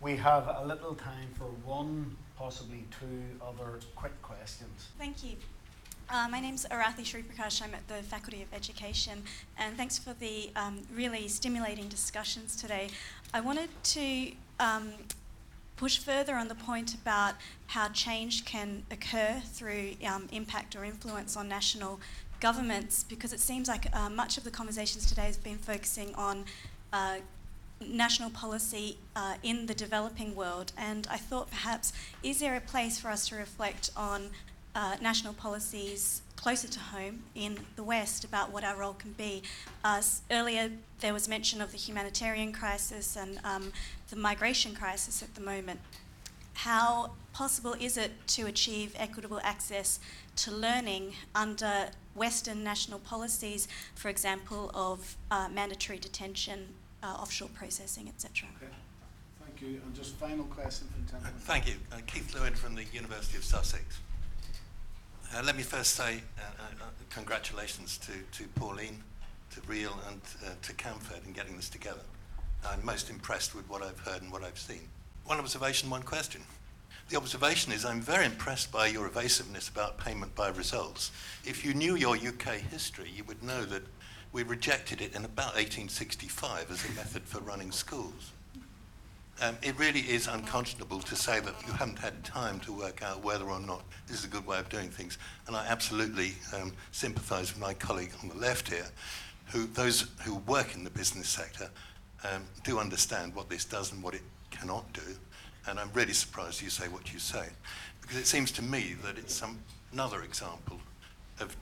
We have a little time for one, possibly two other quick questions. Thank you. My name's Arathi Sriprakash. I'm at the Faculty of Education, and thanks for the really stimulating discussions today. I wanted to push further on the point about how change can occur through impact or influence on national governments, because it seems like much of the conversations today has been focusing on national policy in the developing world, and I thought perhaps, is there a place for us to reflect on national policies closer to home in the West about what our role can be? Earlier there was mention of the humanitarian crisis and the migration crisis at the moment. How possible is it to achieve equitable access to learning under Western national policies, for example, of mandatory detention, offshore processing, etc.? Okay, thank you. And just final question from Tim. Thank you. Keith Lewin from the University of Sussex. Let me first say congratulations to Pauline, to Real and to CAMFED in getting this together. I'm most impressed with what I've heard and what I've seen. One observation, one question. The observation is I'm very impressed by your evasiveness about payment by results. If you knew your UK history, you would know that we rejected it in about 1865 as a method for running schools. It really is unconscionable to say that you haven't had time to work out whether or not this is a good way of doing things. And I absolutely sympathise with my colleague on the left here, those who work in the business sector do understand what this does and what it cannot do. And I'm really surprised you say what you say, because it seems to me that it's another example of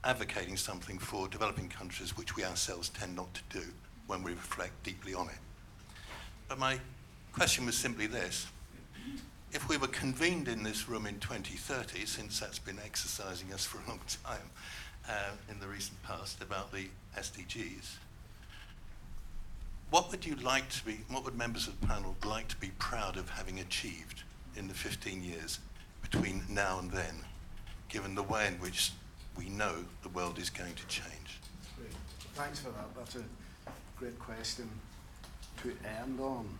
advocating something for developing countries which we ourselves tend not to do when we reflect deeply on it. But my question was simply this. If we were convened in this room in 2030, since that's been exercising us for a long time in the recent past about the SDGs, what would members of the panel like to be proud of having achieved in the 15 years between now and then, given the way in which we know the world is going to change? Great. Thanks for that. That's a great question to end on.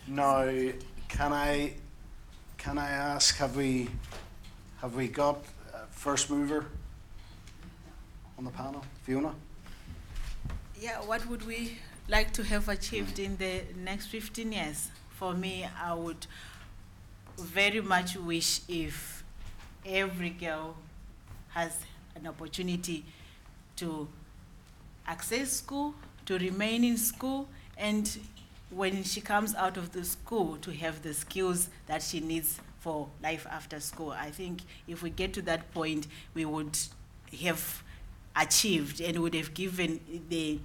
Now, can I ask, have we got first mover on the panel? Fiona? Yeah, what would we like to have achieved in the next 15 years? For me, I would very much wish if every girl has an opportunity to access school, to remain in school, and when she comes out of the school to have the skills that she needs for life after school. I think if we get to that point, we would have achieved and would have given the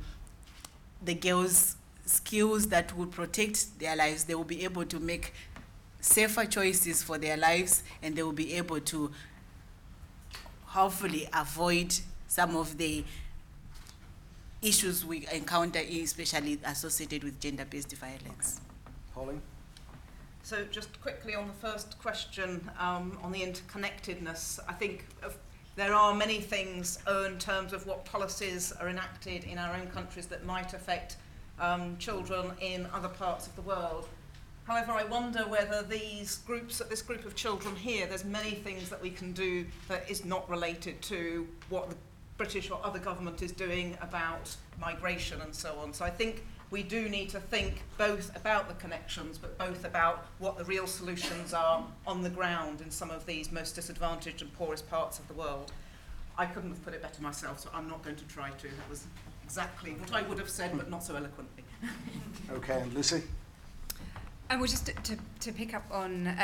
girls skills that would protect their lives. They will be able to make safer choices for their lives, and they will be able to hopefully avoid some of the issues we encounter, especially associated with gender-based violence. Okay. Pauline? So just quickly on the first question, on the interconnectedness, I think there are many things in terms of what policies are enacted in our own countries that might affect children in other parts of the world. However, I wonder whether this group of children here, there's many things that we can do that is not related to what the British or other government is doing about migration and so on. So I think we do need to think both about the connections, but both about what the real solutions are on the ground in some of these most disadvantaged and poorest parts of the world. I couldn't have put it better myself, so I'm not going to try to. That was exactly what I would have said, but not so eloquently. Okay, and Lucy? And well, just to pick up on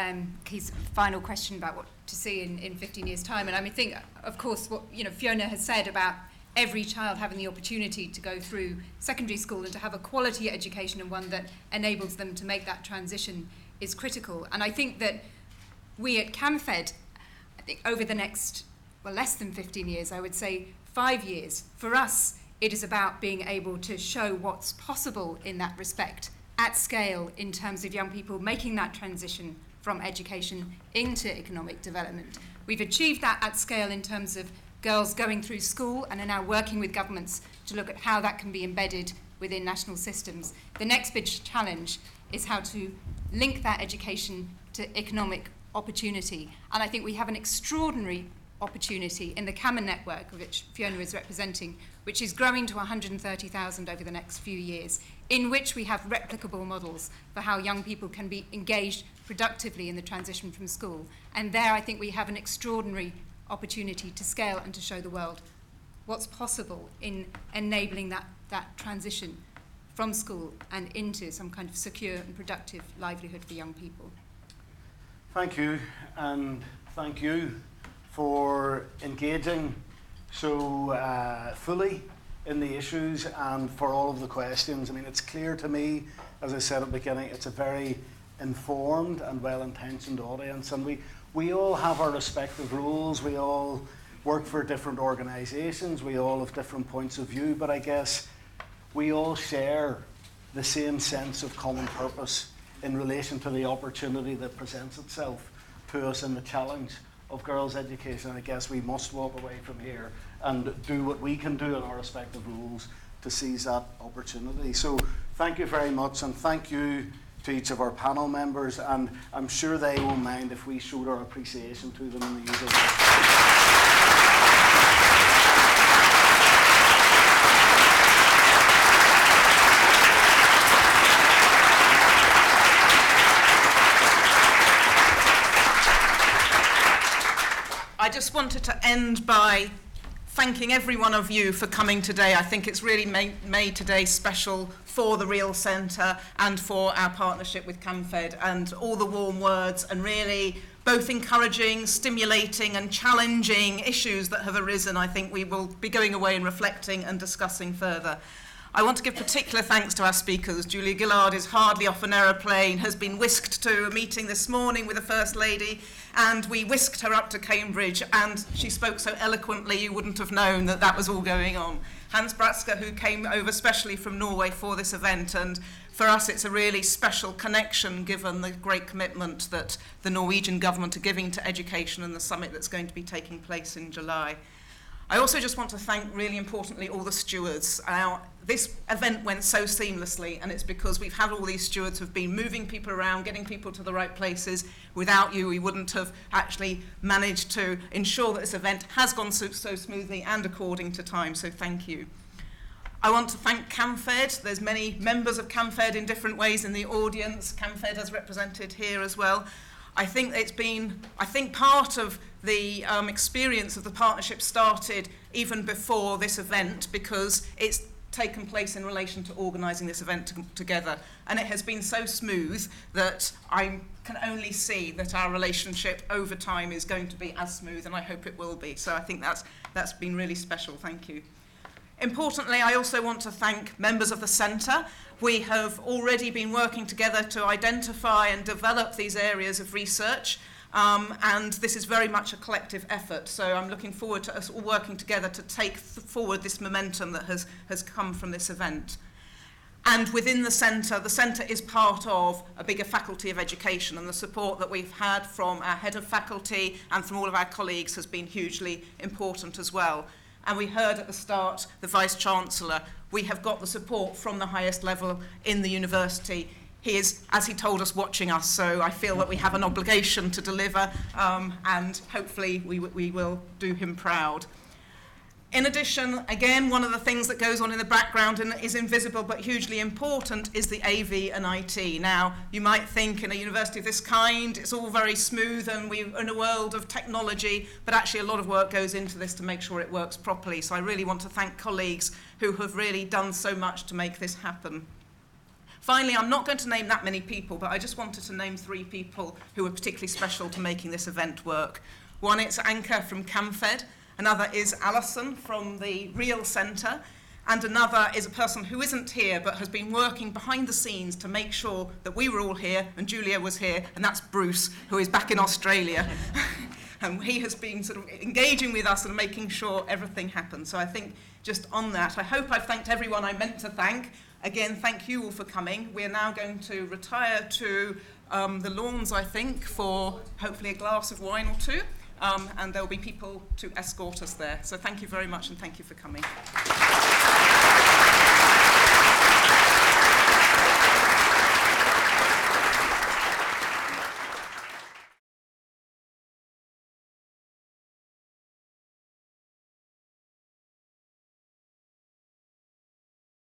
Keith's final question about what to see in 15 years' time, and I think, of course, what Fiona has said about every child having the opportunity to go through secondary school and to have a quality education and one that enables them to make that transition is critical. And I think that we at CAMFED, I think over the next, less than 15 years, I would say 5 years, for us, it is about being able to show what's possible in that respect at scale in terms of young people making that transition from education into economic development. We've achieved that at scale in terms of girls going through school and are now working with governments to look at how that can be embedded within national systems. The next big challenge is how to link that education to economic opportunity. And I think we have an extraordinary opportunity in the CAMA network, which Fiona is representing, which is growing to 130,000 over the next few years, in which we have replicable models for how young people can be engaged productively in the transition from school. And there I think we have an extraordinary opportunity to scale and to show the world what's possible in enabling that transition from school and into some kind of secure and productive livelihood for young people. Thank you, and thank you for engaging so fully in the issues and for all of the questions. I mean, it's clear to me, as I said at the beginning, it's a very informed and well-intentioned audience, and we all have our respective roles, we all work for different organisations, we all have different points of view, but I guess we all share the same sense of common purpose in relation to the opportunity that presents itself to us in the challenge of girls' education. I guess we must walk away from here and do what we can do in our respective roles to seize that opportunity. So thank you very much, and thank you to each of our panel members, and I'm sure they won't mind if we showed our appreciation to them in the usual way. I just wanted to end by thanking every one of you for coming today. I think it's really made today special for the Real Centre and for our partnership with CAMFED, and all the warm words and really both encouraging, stimulating and challenging issues that have arisen. I think we will be going away and reflecting and discussing further. I want to give particular thanks to our speakers. Julia Gillard is hardly off an aeroplane, has been whisked to a meeting this morning with the First Lady, and we whisked her up to Cambridge, and she spoke so eloquently you wouldn't have known that that was all going on. Hans Bratska, who came over specially from Norway for this event, and for us it's a really special connection given the great commitment that the Norwegian government are giving to education and the summit that's going to be taking place in July. I also just want to thank, really importantly, all the stewards. This event went so seamlessly, and it's because we've had all these stewards who've been moving people around, getting people to the right places. Without you, we wouldn't have actually managed to ensure that this event has gone so smoothly and according to time, so thank you. I want to thank CAMFED. There's many members of CAMFED in different ways in the audience. CAMFED is represented here as well. I think it's been, part of the experience of the partnership started even before this event, because it's taken place in relation to organising this event together. And it has been so smooth that I can only see that our relationship over time is going to be as smooth, and I hope it will be. So I think that's been really special. Thank you. Importantly, I also want to thank members of the Centre. We have already been working together to identify and develop these areas of research, and this is very much a collective effort. So I'm looking forward to us all working together to take forward this momentum that has come from this event. And within the Centre is part of a bigger faculty of education, and the support that we've had from our head of faculty and from all of our colleagues has been hugely important as well. And we heard at the start the Vice-Chancellor. We have got the support from the highest level in the university. He is, as he told us, watching us, so I feel that we have an obligation to deliver, and hopefully we will do him proud. In addition, again, one of the things that goes on in the background and is invisible but hugely important is the AV and IT. Now, you might think in a university of this kind, it's all very smooth and we're in a world of technology, but actually a lot of work goes into this to make sure it works properly. So I really want to thank colleagues who have really done so much to make this happen. Finally, I'm not going to name that many people, but I just wanted to name 3 people who were particularly special to making this event work. One, it's Anka from CAMFED. Another is Alison from the Real Centre, and another is a person who isn't here but has been working behind the scenes to make sure that we were all here and Julia was here, and that's Bruce, who is back in Australia. And he has been sort of engaging with us and making sure everything happens. So I think just on that, I hope I've thanked everyone I meant to thank. Again, thank you all for coming. We're now going to retire to the lawns, I think, for hopefully a glass of wine or two. and there'll be people to escort us there. So thank you very much, and thank you for coming.